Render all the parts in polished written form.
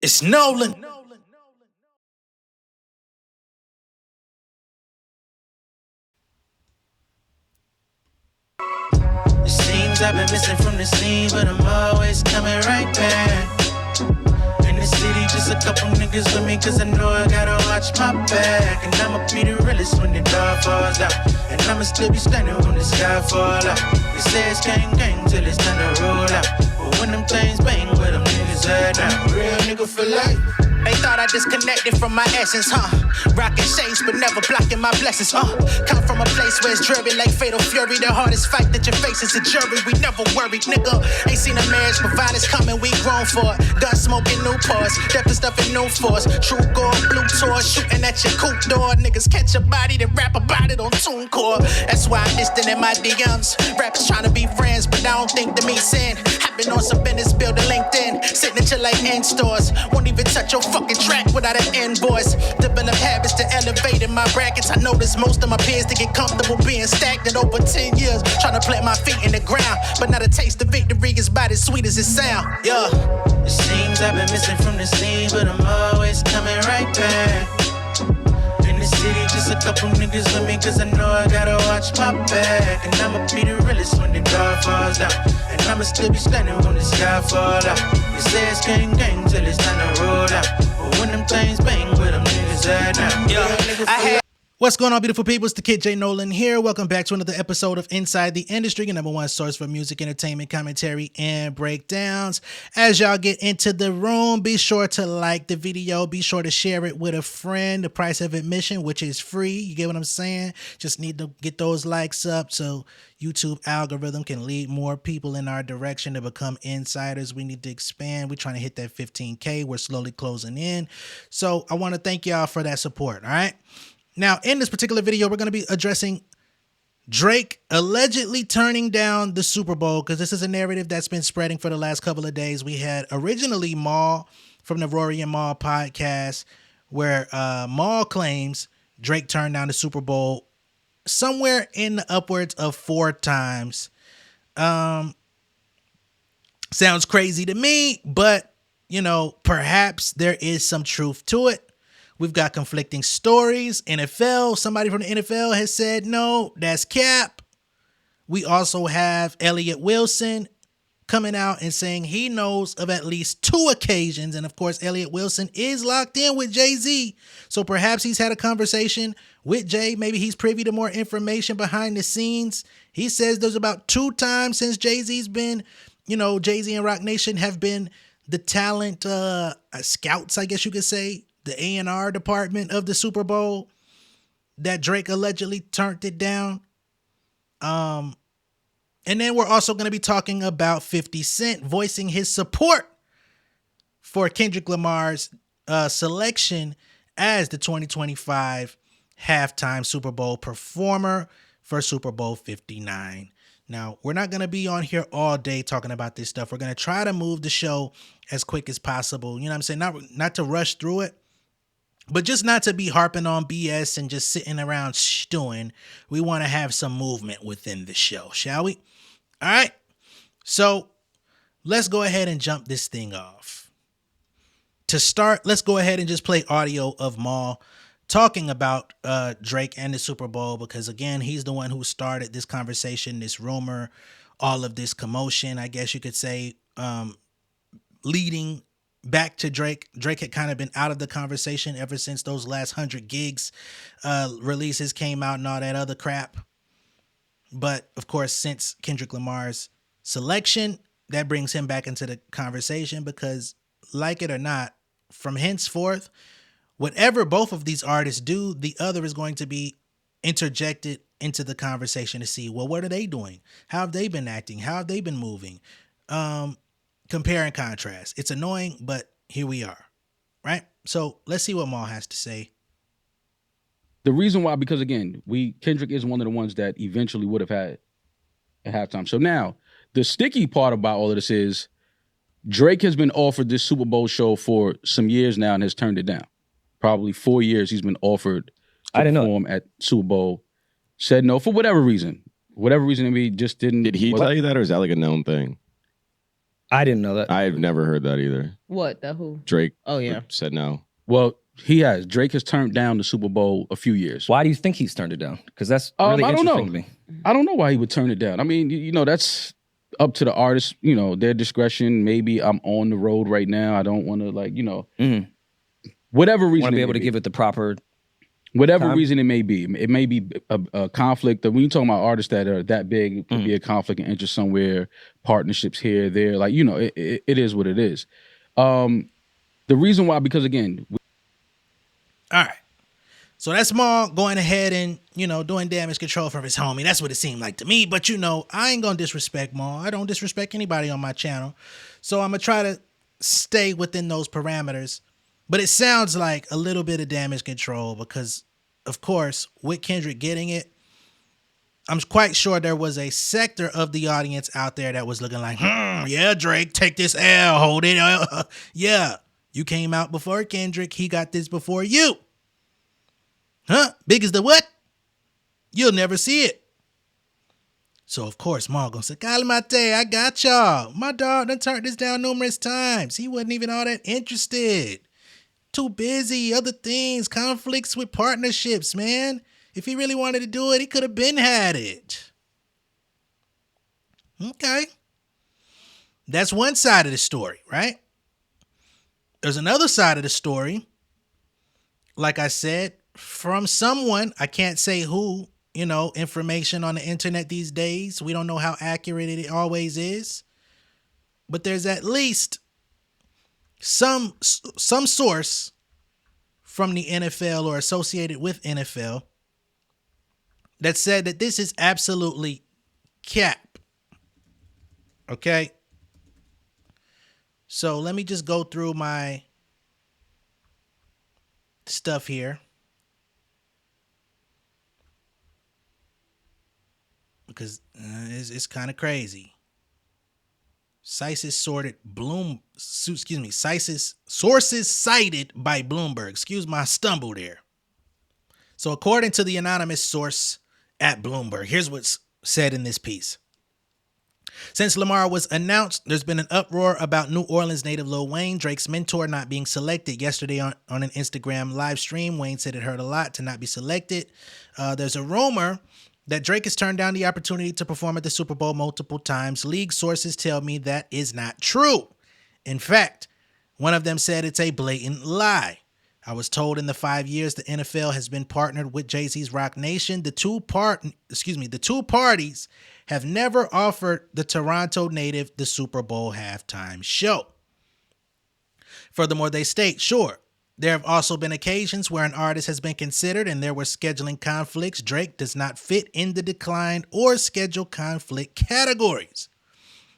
It's Nolan. It seems I've been missing from the scene, but I'm always coming right back. In the city, just a couple niggas with me, cause I know I gotta watch my back. And I'ma be the realest when the dog falls out. And I'ma still be standing when the sky fall out. They say it's gang gang till it's time to roll out. But when them things bang, where them niggas at now? Real nigga for life. They thought I disconnected from my essence, Rocking shades, but never blocking my blessings, Come from a place where it's dreary like fatal fury. The hardest fight that you face is a jury. We never worried, nigga. Ain't seen a marriage, but violence coming, we grown for it. Gun smoking, new pause, death stuff in new force. True gold, blue tour, shooting at your coupe door. Niggas catch a body, then rap about it on TuneCore. That's why I'm distant in my DMs. Rappers trying to be friends, but I don't think to me sin. I've been on some business, building LinkedIn, sitting until like end stores. Won't even touch your fucking track without an invoice. Develop habits to elevate in my brackets. I notice most of my peers to get comfortable being stagnant over 10 years. Trying to plant my feet in the ground, but not a taste of victory is about as sweet as it sound. Yeah. It seems I've been missing from the scene, but I'm always coming right back. In the city, just a couple niggas with me, cause I know I gotta watch my back. And I'ma be the realest when the dog falls out. And I'ma still be standing when the sky fall out. They say it's gang gang till it's time to roll out. But when them things bang, where them niggas at now? Yeah, What's going on, beautiful people? It's the kid J Nolan here. Welcome back to another episode of Inside the Industry, your number one source for music, entertainment, commentary, and breakdowns. As y'all get into the room, be sure to like the video. Be sure to share it with a friend. The price of admission, which is free. You get what I'm saying? Just need to get those likes up so YouTube algorithm can lead more people in our direction to become insiders. We need to expand. We're trying to hit that 15K. We're slowly closing in. So I want to thank y'all for that support, all right? Now, in this particular video, we're going to be addressing Drake allegedly turning down the Super Bowl, because this is a narrative that's been spreading for the last couple of days. We had originally Maul from the Rory and Maul podcast, where Maul claims Drake turned down the Super Bowl somewhere in the upwards of 4 times. Sounds crazy to me, but, you know, perhaps there is some truth to it. We've got conflicting stories. NFL, somebody from the NFL has said, no, that's cap. We also have Elliott Wilson coming out and saying he knows of at least 2 occasions. And of course, Elliott Wilson is locked in with Jay-Z. So perhaps he's had a conversation with Jay. Maybe he's privy to more information behind the scenes. He says there's about 2 times since Jay-Z's been, you know, Jay-Z and Roc Nation have been the talent scouts, I guess you could say, the A&R department of the Super Bowl, that Drake allegedly turned it down. And then we're also going to be talking about 50 Cent voicing his support for Kendrick Lamar's selection as the 2025 halftime Super Bowl performer for Super Bowl 59. Now, we're not going to be on here all day talking about this stuff. We're going to try to move the show as quick as possible. You know what I'm saying? Not to rush through it, but just not to be harping on BS and just sitting around stewing. We want to have some movement within the show, shall we? All right. So let's go ahead and jump this thing off. To start, let's go ahead and just play audio of Maul talking about Drake and the Super Bowl, because again, he's the one who started this conversation, this rumor, all of this commotion, I guess you could say, leading back to Drake. Drake had kind of been out of the conversation ever since those last 100 gigs releases came out and all that other crap. But of course, since Kendrick Lamar's selection, that brings him back into the conversation, because like it or not, from henceforth, whatever both of these artists do, the other is going to be interjected into the conversation to see, well, what are they doing? How have they been acting? How have they been moving? Compare and contrast. It's annoying, but here we are, right? So let's see what Maul has to say. The reason why, because again, Kendrick is one of the ones that eventually would have had a halftime. So now, the sticky part about all of this is Drake has been offered this Super Bowl show for some years now and has turned it down. Probably 4 years he's been offered to perform at Super Bowl. Said no for whatever reason. Whatever reason, he just didn't. Did he tell you that, or is that like a known thing? I didn't know that. I've never heard that either. What? The who? Drake. Oh, yeah. Said no. Well, he has. Drake has turned down the Super Bowl a few years. Why do you think he's turned it down? Because that's really I don't interesting know. to me. I don't know why he would turn it down. I mean, you know, that's up to the artist, you know, their discretion. Maybe I'm on the road right now. I don't want to, like, you know, whatever reason. Want to be able to give it the proper whatever reason it may be. It may be a conflict. When you talk about artists that are that big, it could be a conflict of interest somewhere, partnerships here, there. Like, you know, it is what it is. The reason why, because again, all right. So that's Maul going ahead and, you know, doing damage control from his homie. That's what it seemed like to me. But, you know, I ain't going to disrespect Maul. I don't disrespect anybody on my channel. So I'm going to try to stay within those parameters. But it sounds like a little bit of damage control because, of course, with Kendrick getting it, I'm quite sure there was a sector of the audience out there that was looking like, yeah, Drake, take this L, hold it. Yeah, you came out before Kendrick. He got this before you. Huh? Big as the what? You'll never see it. So, of course, Maul gonna say, Calamate, I got y'all. My dog done turned this down numerous times. He wasn't even all that interested. Too busy, other things, conflicts with partnerships, man. If he really wanted to do it, he could have been had it. Okay. That's one side of the story, right? There's another side of the story. Like I said, from someone, I can't say who, you know, information on the internet these days. We don't know how accurate it always is. But there's at least some source from the NFL or associated with NFL that said that this is absolutely cap. Okay? So let me just go through my stuff here. Because it's kind of crazy. Sources cited by Bloomberg. Excuse my stumble there. So according to the anonymous source at Bloomberg, here's what's said in this piece. Since Lamar was announced, there's been an uproar about New Orleans native Lil Wayne, Drake's mentor, not being selected. Yesterday on an Instagram live stream, Wayne said it hurt a lot to not be selected. There's a rumor that Drake has turned down the opportunity to perform at the Super Bowl multiple times. League sources tell me that is not true. In fact, one of them said it's a blatant lie. I was told in the 5 years the NFL has been partnered with Jay-Z's Rock Nation, the two parties have never offered the Toronto native the Super Bowl halftime show. Furthermore, they state, sure, there have also been occasions where an artist has been considered and there were scheduling conflicts. Drake does not fit in the declined or schedule conflict categories.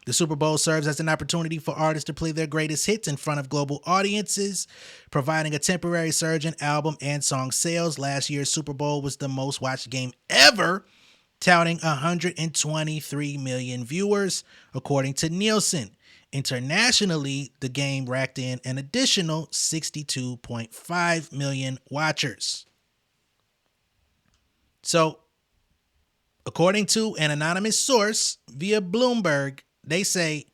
The Super Bowl serves as an opportunity for artists to play their greatest hits in front of global audiences, providing a temporary surge in album and song sales. Last year's Super Bowl was the most watched game ever, touting 123 million viewers, according to Nielsen. Internationally, the game racked in an additional 62.5 million watchers. So, according to an anonymous source via Bloomberg, they say,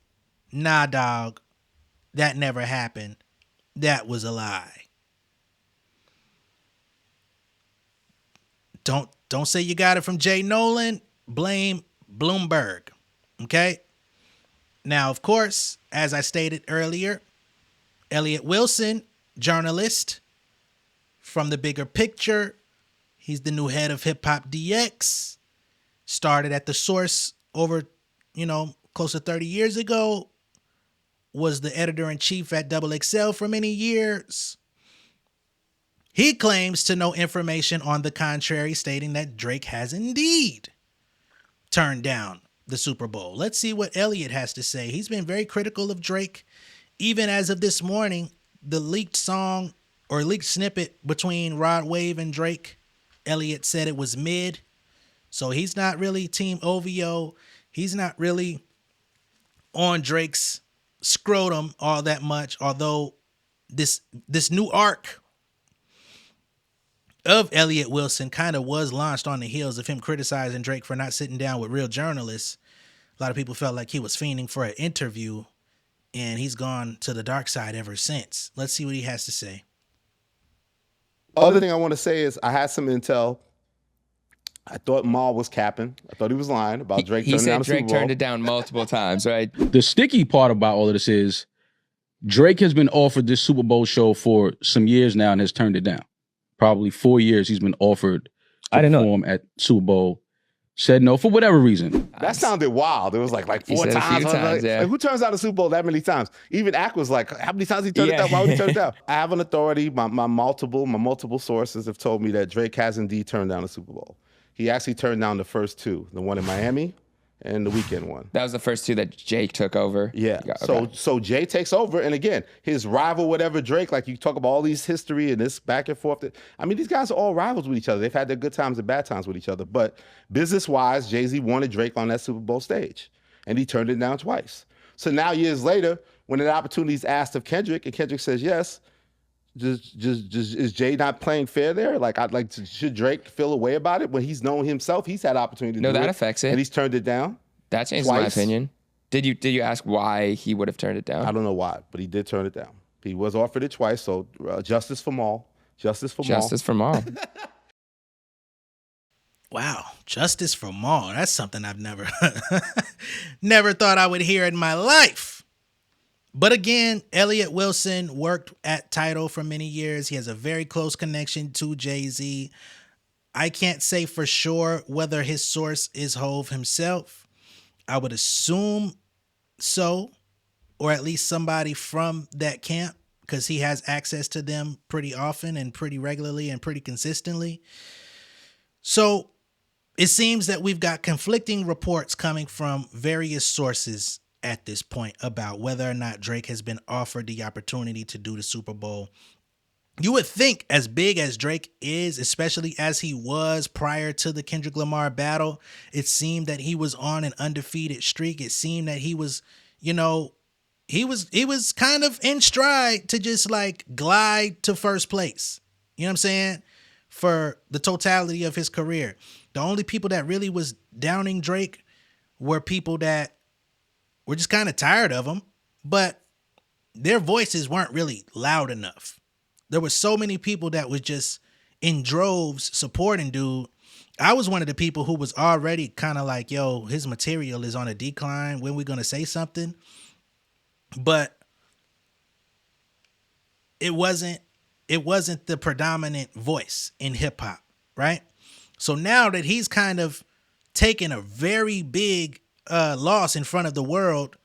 nah, dog, that never happened. That was a lie. Don't say you got it from J Nolan. Blame Bloomberg. Okay? Now, of course, as I stated earlier, Elliott Wilson, journalist from The Bigger Picture. He's the new head of Hip Hop DX. Started at The Source over, close to 30 years ago. Was the editor-in-chief at XXL for many years. He claims to know information on the contrary, stating that Drake has indeed turned down the Super Bowl. Let's see what Elliott has to say. He's been very critical of Drake. Even as of this morning, the leaked song or leaked snippet between Rod Wave and Drake, Elliott said it was mid. So he's not really Team OVO. He's not really on Drake's scrotum all that much, although this new arc of Elliott Wilson kind of was launched on the heels of him criticizing Drake for not sitting down with real journalists. A lot of people felt like he was fiending for an interview, and he's gone to the dark side ever since. Let's see what he has to say. Other thing I want to say is I had some intel. I thought Maul was capping. I thought he was lying about Drake turning down the Super Bowl. He said Drake turned it down multiple times, right? The sticky part about all of this is Drake has been offered this Super Bowl show for some years now and has turned it down. Probably 4 years he's been offered to perform at Super Bowl. Said no for whatever reason. That sounded wild. It was like 4 times. Like, who turns down the Super Bowl that many times? Even Ack was like, how many times he turned it down? Why would he turn it down? I have an authority. My multiple sources have told me that Drake has indeed turned down the Super Bowl. He actually turned down the first two, the one in Miami and the weekend one. That was the first two that Jake took over? Yeah. Okay. So Jay takes over, and again, his rival, whatever, Drake, like you talk about all these history and this back and forth. I mean, these guys are all rivals with each other. They've had their good times and bad times with each other. But business-wise, Jay-Z wanted Drake on that Super Bowl stage, and he turned it down twice. So now years later, when an opportunity is asked of Kendrick, and Kendrick says yes, just is Jay not playing fair there? Should Drake feel a way about it when he's known himself? He's had opportunity to do it. No, that affects it. And he's turned it down. That changes twice. my opinion. Did you ask why he would have turned it down? I don't know why, but he did turn it down. He was offered it twice, so justice for Maul. Justice for Maul. Justice for Maul. Wow, justice for Maul. That's something I've never thought I would hear in my life. But again, Elliott Wilson worked at Tidal for many years. He has a very close connection to Jay-Z. I can't say for sure whether his source is Hove himself. I would assume so, or at least somebody from that camp, because he has access to them pretty often and pretty regularly and pretty consistently. So it seems that we've got conflicting reports coming from various sources at this point about whether or not Drake has been offered the opportunity to do the Super Bowl. You would think, as big as Drake is, especially as he was prior to the Kendrick Lamar battle, it seemed that he was on an undefeated streak. It seemed that he was, he was kind of in stride to just like glide to first place. You know what I'm saying? For the totality of his career. The only people that really was downing Drake were people that were just kind of tired of him, but their voices weren't really loud enough. There were so many people that was just in droves supporting dude. I was one of the people who was already kind of like, yo, his material is on a decline. When we going to say something? But it wasn't the predominant voice in hip hop, right? So now that he's kind of taken a very big loss in front of the world,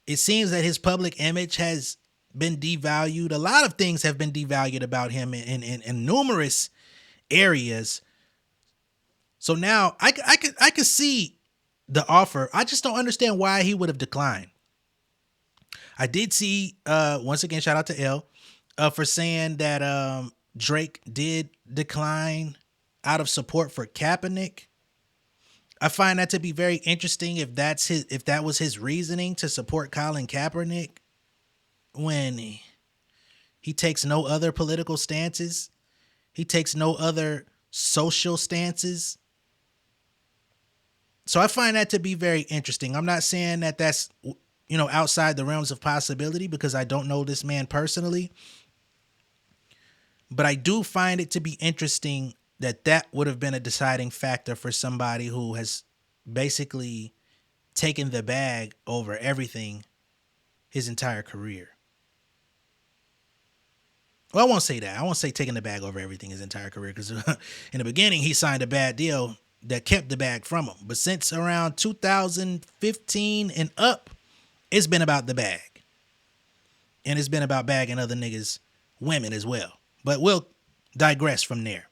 it seems that his public image has been devalued. A lot of things have been devalued about him in numerous areas. So now I could see the offer. I just don't understand why he would have declined. I did see, once again, shout out to L for saying that Drake did decline out of support for Kaepernick. I find that to be very interesting if that was his reasoning to support Colin Kaepernick when he takes no other political stances. He takes no other social stances. So I find that to be very interesting. I'm not saying that that's, outside the realms of possibility because I don't know this man personally. But I do find it to be interesting that would have been a deciding factor for somebody who has basically taken the bag over everything his entire career. Well, I won't say that. I won't say taking the bag over everything his entire career because in the beginning he signed a bad deal that kept the bag from him. But since around 2015 and up, it's been about the bag. And it's been about bagging other niggas' women as well. But we'll digress from there.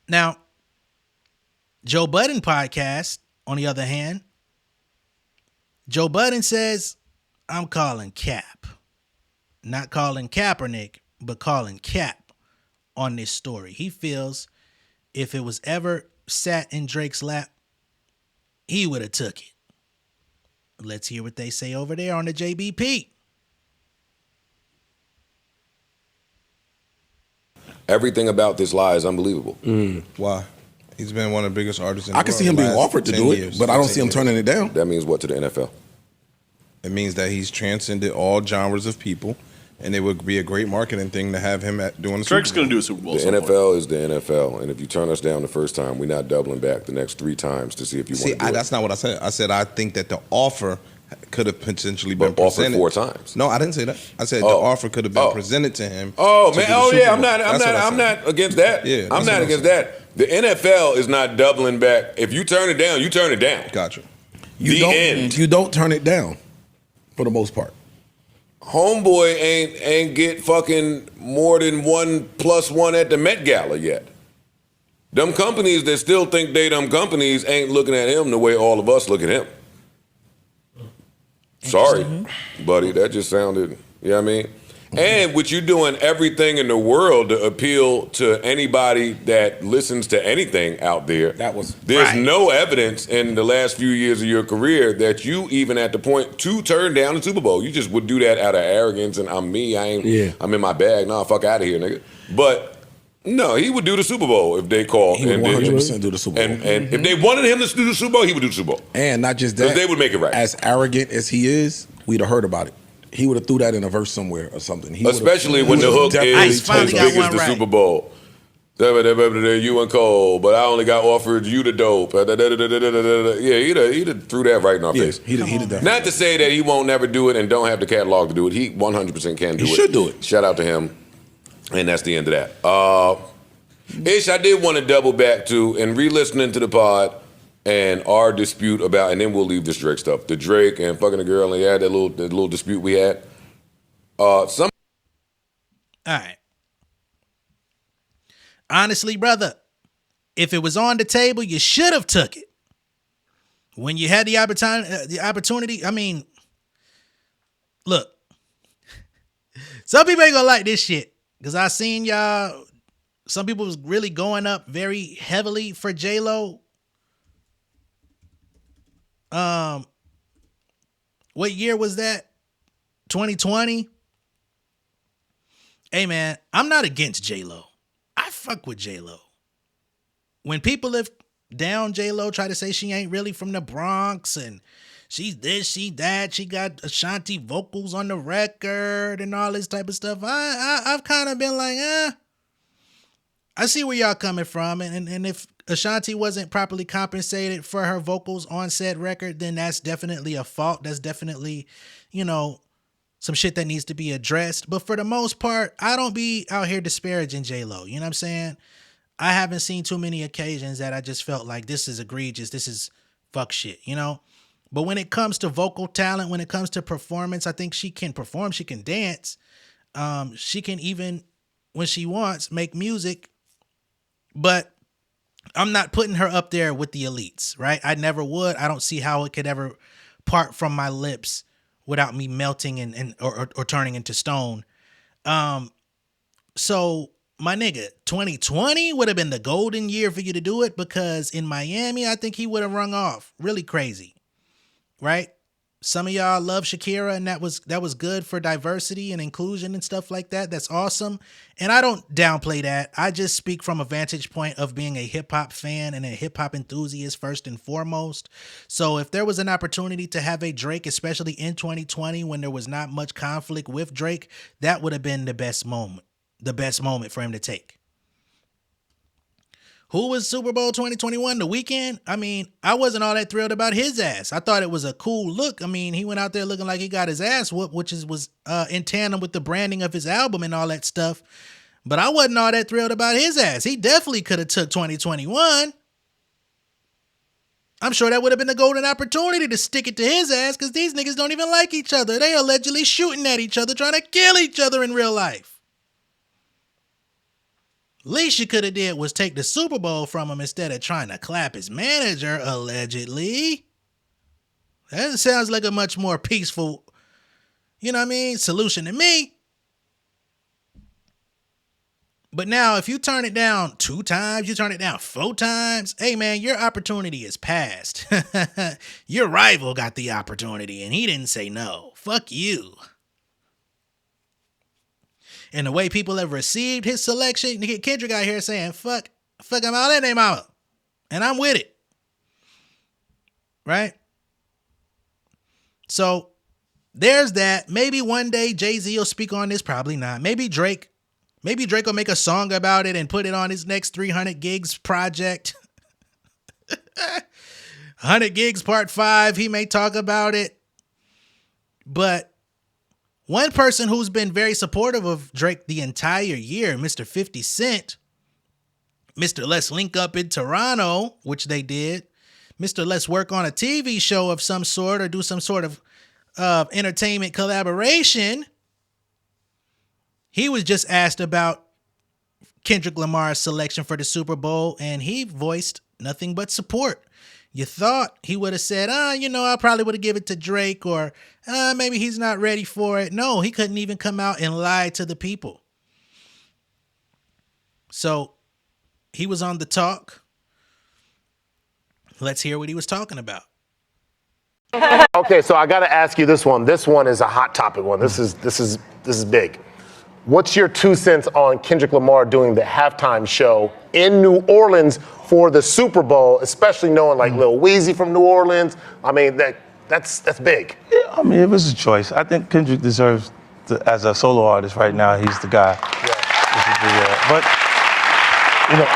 Now, Joe Budden podcast, on the other hand, Joe Budden says, I'm calling Cap. Not calling Kaepernick, but calling Cap on this story. He feels if it was ever sat in Drake's lap, he would have took it. Let's hear what they say over there on the JBP. Everything about this lie is unbelievable. Why? He's been one of the biggest artists in the I world. can see him being offered to do it, but I don't see him turning it down. That means what to the NFL? It means that he's transcended all genres of people, and it would be a great marketing thing to have him doing the Drake's Super Bowl. going to do a Super Bowl. The somewhere. NFL is the NFL, and if you turn us down the first time, we're not doubling back the next 3 times to see if you want See, to do it. that's not what I said. I said I think that the offer could have potentially been But offered presented 4 times. No, I didn't say that. I said the Oh. offer could have been Oh. presented to him. Oh to man! do the Oh Super yeah! I'm Bowl. not. That's what I I'm said. not against that. Yeah, I'm that's not what I against said. that. The NFL is not doubling back. If you turn it down, you turn it down. Gotcha. The end. You don't turn it down, for the most part. Homeboy ain't get fucking more than 1+1 at the Met Gala yet. Them companies that still think they them companies ain't looking at him the way all of us look at him. Sorry, buddy. That just sounded, you know what I mean? And with you doing everything in the world to appeal to anybody that listens to anything out there, there's no evidence in the last few years of your career that you even at the point to turn down the Super Bowl. You just would do that out of arrogance and I'm me. I'm in my bag. Nah, fuck out of here, nigga. But no, he would do the Super Bowl if they called. He would 100% do the Super Bowl. And if they wanted him to do the Super Bowl, he would do the Super Bowl. And not just Because that, they would make it right. as arrogant as he is, we'd have heard about it. He would have threw that in a verse somewhere or something. Especially when the hook is as big as the Super Bowl. You and Cole, but I only got offered you the dope. Yeah, he'd have threw that right in our face. He'd have definitely. Not to say that he won't never do it and don't have the catalog to do it. He 100% can do it. He should do it. Shout out to him. And that's the end of that. Ish, I did want to double back to and re-listening to the pod and our dispute about, and then we'll leave this Drake stuff. The Drake and fucking the girl, and yeah, that little dispute we had. All right. Honestly, brother, if it was on the table, you should have took it. When you had the opportunity, I mean, look, some people ain't gonna like this shit because I seen y'all. Some people was really going up very heavily for J-Lo. What year was that? 2020? Hey man, I'm not against J-Lo. I fuck with J-Lo. When people live down J-Lo, try to say she ain't really from the Bronx and she's this, she that, she got Ashanti vocals on the record and all this type of stuff. I've kind of been like, I see where y'all coming from, and if Ashanti wasn't properly compensated for her vocals on said record, then that's definitely a fault. That's definitely, some shit that needs to be addressed. But for the most part, I don't be out here disparaging J-Lo. You know what I'm saying? I haven't seen too many occasions that I just felt like this is egregious. This is fuck shit, But when it comes to vocal talent, when it comes to performance, I think she can perform. She can dance. She can even, when she wants, make music. But I'm not putting her up there with the elites, right? I never would. I don't see how it could ever part from my lips without me melting or turning into stone. So my nigga, 2020 would have been the golden year for you to do it because in Miami, I think he would have rung off really crazy, right? Some of y'all love Shakira, and that was good for diversity and inclusion and stuff like that. That's awesome. And I don't downplay that. I just speak from a vantage point of being a hip hop fan and a hip hop enthusiast first and foremost. So if there was an opportunity to have a Drake, especially in 2020 when there was not much conflict with Drake, that would have been the best moment for him to take. Who was Super Bowl 2021? The Weeknd? I mean, I wasn't all that thrilled about his ass. I thought it was a cool look. I mean, he went out there looking like he got his ass whooped, which was in tandem with the branding of his album and all that stuff. But I wasn't all that thrilled about his ass. He definitely could have took 2021. I'm sure that would have been a golden opportunity to stick it to his ass because these niggas don't even like each other. They allegedly shooting at each other, trying to kill each other in real life. Least you could have did was take the Super Bowl from him instead of trying to clap his manager, allegedly. That sounds like a much more peaceful, solution to me. But now, if you turn it down 2 times, you turn it down 4 times, hey man, your opportunity is past. Your rival got the opportunity and he didn't say no. Fuck you. And the way people have received his selection, Kendrick out here saying, fuck him all that name out. And I'm with it. Right? So there's that. Maybe one day Jay-Z will speak on this. Probably not. Maybe Drake will make a song about it and put it on his next 300 Gigs project. 100 Gigs Part 5. He may talk about it. But one person who's been very supportive of Drake the entire year, Mr. 50 Cent, Mr. Let's link up in Toronto, which they did. Mr. Let's work on a TV show of some sort or do some sort of entertainment collaboration. He was just asked about Kendrick Lamar's selection for the Super Bowl, and he voiced nothing but support. You thought he would have said, I probably would have given it to Drake, or maybe he's not ready for it. No, he couldn't even come out and lie to the people. So he was on the talk. Let's hear what he was talking about. Okay, so I got to ask you this one. This one is a hot topic one. This is big. What's your 2 cents on Kendrick Lamar doing the halftime show in New Orleans for the Super Bowl, especially knowing like Lil Weezy from New Orleans? I mean, that's big. Yeah, I mean, it was a choice. I think Kendrick deserves, as a solo artist right now, he's the guy. Yeah. But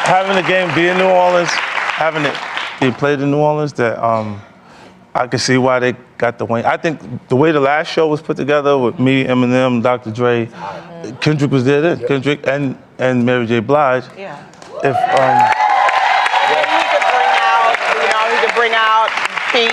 having the game be in New Orleans, having it be played in New Orleans, that I can see why they got the win. I think the way the last show was put together with me, Eminem, Dr. Dre, Kendrick was there then. Yeah. Kendrick and Mary J. Blige. Yeah. If he could bring out P,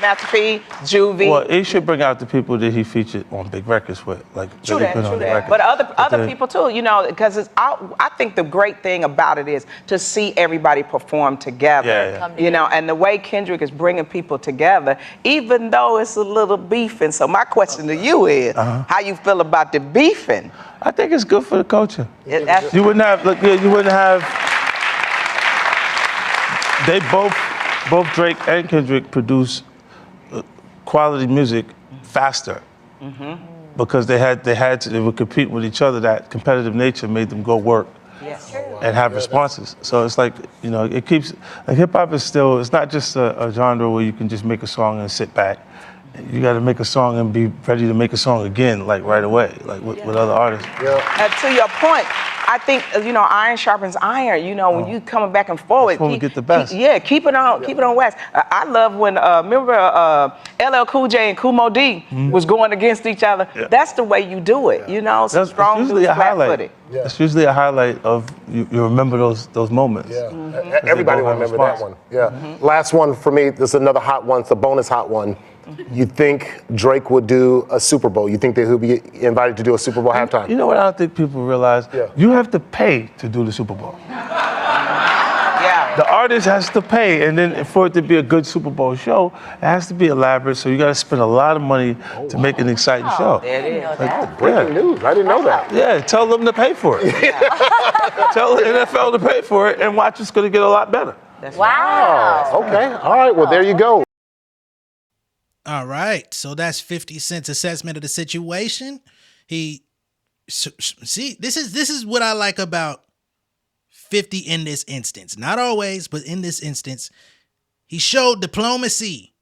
Master P, Juvie. Well, he should bring out the people that he featured on big records with, like true that. But other people too, because I think the great thing about it is to see everybody perform together. Yeah. And the way Kendrick is bringing people together, even though it's a little beefing. So my question to you is, how you feel about the beefing? I think it's good for the culture. You wouldn't have. They both Drake and Kendrick produce quality music faster because they would compete with each other. That competitive nature made them go work and have responses. So it's like, it keeps, like hip hop is still, it's not just a genre where you can just make a song and sit back. You got to make a song and be ready to make a song again, like right away, like with other artists. Yeah. To your point, I think iron sharpens iron. When you coming back and forward, that's when we get the best. Keep it on wax. I love when remember LL Cool J and Kumo D was going against each other. Yeah. That's the way you do it. Some strong dudes flat-footed. Yeah. It's usually a highlight of you remember those moments. Yeah. Everybody will remember that one. Yeah. Last one for me. This is another hot one. It's a bonus hot one. You think Drake would do a Super Bowl? You think that he'll be invited to do a Super Bowl halftime? You know what I don't think people realize? Yeah. You have to pay to do the Super Bowl. Yeah. The artist has to pay, and then for it to be a good Super Bowl show, it has to be elaborate, so you got to spend a lot of money to make an exciting show. There it is. Breaking news. I didn't know that. Yeah, tell them to pay for it. Tell the NFL to pay for it, and watch it's going to get a lot better. Wow. Okay. All right. Well, there you go. All right, so that's 50 Cent's assessment of the situation. This is what I like about 50 in this instance. Not always, but in this instance, he showed diplomacy.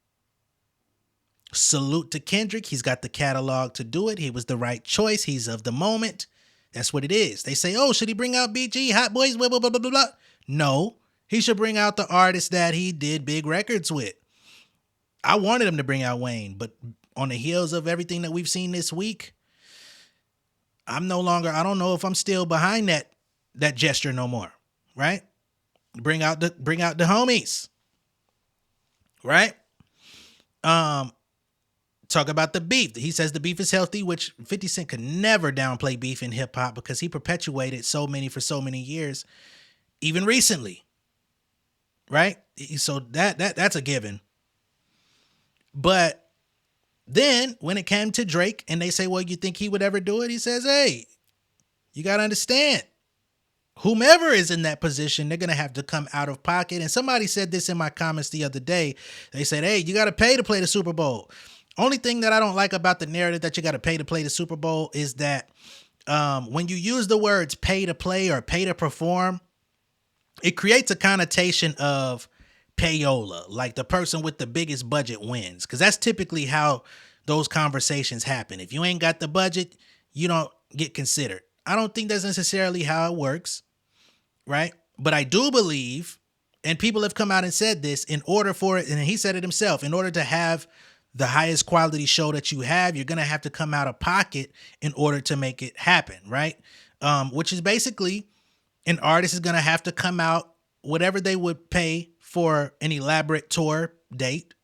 Salute to Kendrick. He's got the catalog to do it. He was the right choice. He's of the moment. That's what it is. They say, should he bring out BG, Hot Boys, blah, blah, blah, blah, blah. No, he should bring out the artists that he did big records with. I wanted him to bring out Wayne, but on the heels of everything that we've seen this week, I don't know if I'm still behind that gesture no more, right? Bring out the homies, right? Talk about the beef. He says the beef is healthy, which 50 Cent could never downplay beef in hip hop because he perpetuated for so many years, even recently, right? So that's a given. But then when it came to Drake and they say, well, you think he would ever do it? He says, hey, you got to understand, whomever is in that position, they're going to have to come out of pocket. And somebody said this in my comments the other day. They said, hey, you got to pay to play the Super Bowl. Only thing that I don't like about the narrative that you got to pay to play the Super Bowl is that when you use the words pay to play or pay to perform, it creates a connotation of payola, like the person with the biggest budget wins, because that's typically how those conversations happen. If you ain't got the budget, you don't get considered. I don't think that's necessarily how it works, right? But I do believe, and people have come out and said this, in order for it, and he said it himself, in order to have the highest quality show that you have, you're going to have to come out of pocket in order to make it happen, right? Which is basically an artist is going to have to come out whatever they would pay for an elaborate tour date,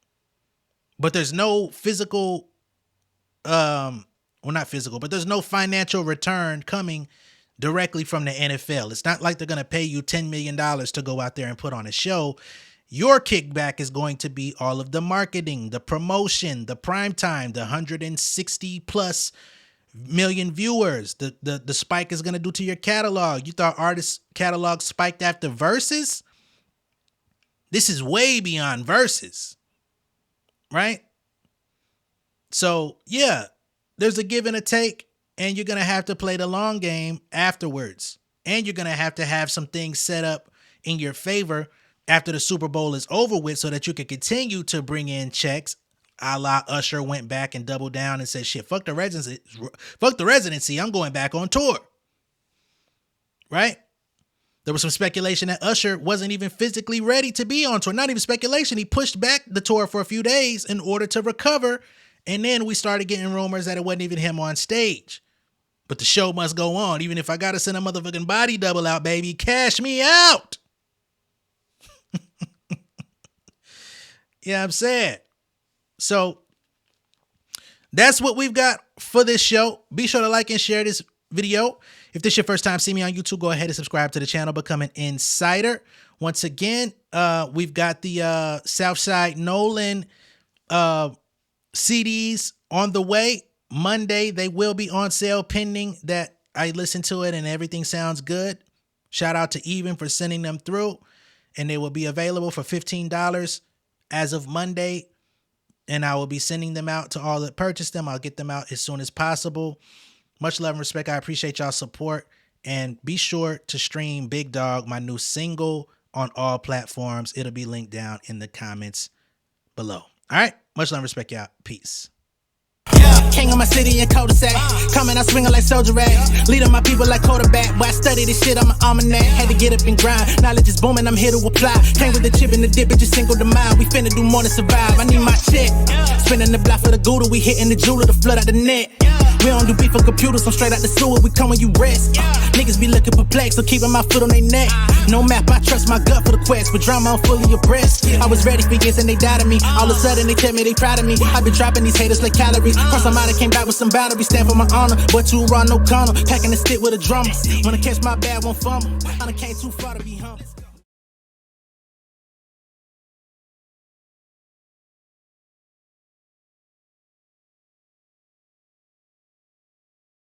but there's no physical, well, not physical, but there's no financial return coming directly from the NFL. It's not like they're going to pay you $10 million to go out there and put on a show. Your kickback is going to be all of the marketing, the promotion, the prime time, the 160 plus million viewers, the spike is going to do to your catalog. You thought artists' catalog spiked after verses? This is way beyond verses, right? So yeah, there's a give and a take, and you're going to have to play the long game afterwards. And you're going to have some things set up in your favor after the Super Bowl is over with so that you can continue to bring in checks. A la Usher went back and doubled down and said, shit, fuck the residency. I'm going back on tour. Right? There was some speculation that Usher wasn't even physically ready to be on tour. Not even speculation. He pushed back the tour for a few days in order to recover. And then we started getting rumors that it wasn't even him on stage. But the show must go on. Even if I got to send a motherfucking body double out, baby, cash me out. Yeah, I'm saying. So that's what we've got for this show. Be sure to like and share this video. If this is your first time seeing me on YouTube, go ahead and subscribe to the channel, become an insider. Once again, we've got the Southside Nolan CDs on the way. Monday, they will be on sale pending that I listen to it and everything sounds good. Shout out to Even for sending them through. And they will be available for $15 as of Monday. And I will be sending them out to all that purchase them. I'll get them out as soon as possible. Much love and respect. I appreciate y'all's support. And be sure to stream Big Dog, my new single, on all platforms. It'll be linked down in the comments below. All right. Much love and respect, y'all. Peace. Yeah, king of my city and cul-de-sac. Coming out swinging like soldier rag. Leading my people like quarterback. Boy, I study this shit, I'm an almanac. Had to get up and grind. Knowledge is booming, I'm here to apply. Came with the chip and the dip, it just single the mind. We finna do more than survive. I need my check. Spinning the block for the Gouda. We hitting the jeweler to flood out the net. We don't do beef for computers, I'm straight out the sewer. We come when you rest. Niggas be looking perplexed, so keeping my foot on their neck. No map, I trust my gut for the quest. But drama, I'm fully abreast. I was ready for years and they doubted me. All of a sudden they tell me they proud of me. I've been dropping these haters like calories. Cross them out, I came back with some boundaries. Stand for my honor, but you run no corner. Packing the stick with a drummer. When I catch my bad, won't fumble. I done came too far to be humble.